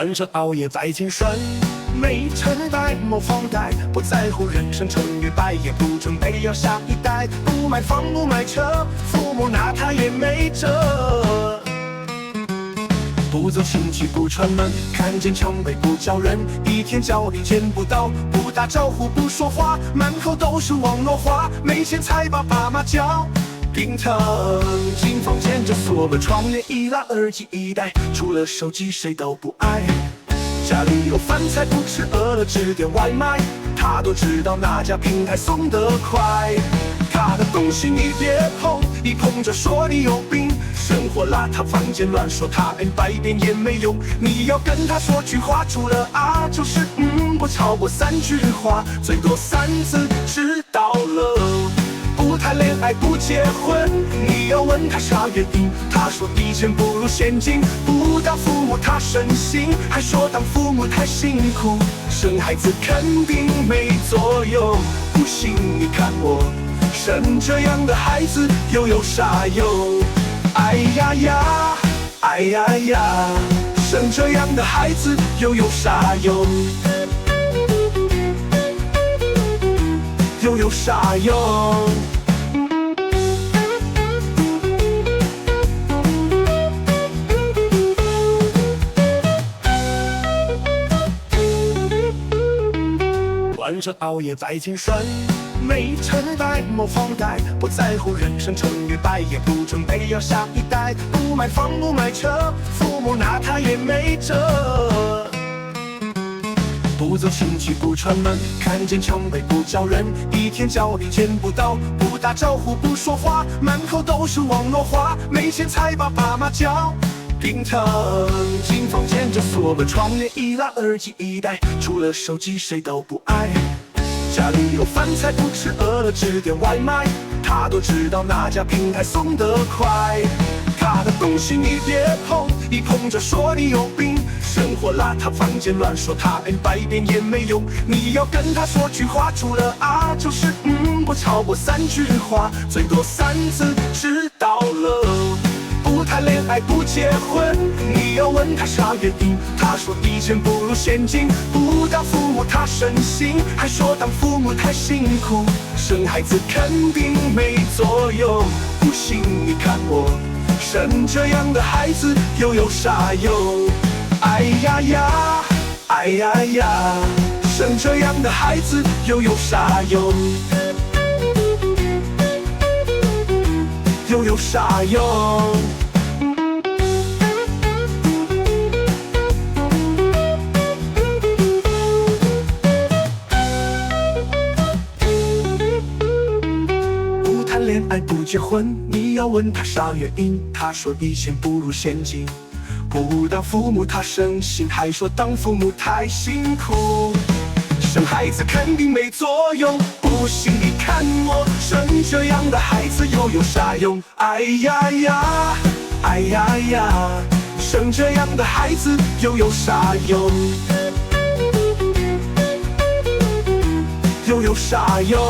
晚上熬夜在健身，没成败莫放贷，不在乎人生成与败，也不准备要下一代。不买房不买车，父母拿他也没辙。不走亲戚不串门，看见长辈不叫人，一天脚底见不到，不打招呼不说话，满口都是网络话，没钱才把爸妈叫心疼。进房间就锁了窗帘，一拉耳机一戴，除了手机谁都不爱。家里有饭菜不吃，饿了只点外卖，他都知道哪家平台送得快。他的东西你别碰，一碰就说你有病。生活邋遢，房间乱，说他百遍也没用。你要跟他说句话，除了啊就是不超过3句话，最多3次，知道了。不谈恋爱不结婚，你要问他啥原因，他说比钱不如现金。不当父母他省心，还说当父母太辛苦，生孩子肯定没作用。不信你看我，生这样的孩子又有啥用？哎呀呀，哎呀呀，生这样的孩子又有啥用？又有啥用？晚上熬夜在健身，没成败莫放贷，不在乎人生成与败，也不准备要下一代。不买房不买车，父母拿他也没辙。不走亲戚不串门，看见长辈不叫人，一天脚底见不到，不打招呼不说话，满口都是网络话，没钱才把爸妈叫心疼。进房间就锁了窗帘，一拉耳机一戴，除了手机谁都不爱。家里有饭菜不吃，饿了只点外卖，他都知道哪家平台送得快。他的东西你别碰，一碰就说你有病。生活邋遢，房间乱，说他百遍也没用。你要跟他说句话，除了啊就是不超过3句话，最多3次，知道了。不谈恋爱不结婚，你要问他啥原因，他说比钱不如现金。不当父母他省心，还说当父母太辛苦，生孩子肯定没作用。不信你看我，生这样的孩子又有啥用？哎呀呀，哎呀呀，生这样的孩子又有啥用？又有啥用？不谈恋爱不结婚，你要问他啥原因，他说比钱不如现金。不当父母他省心，还说当父母太辛苦，生孩子肯定没作用。不信你看我，生这样的孩子又有啥用？哎呀呀，哎呀呀，生这样的孩子又有啥用？又有啥用？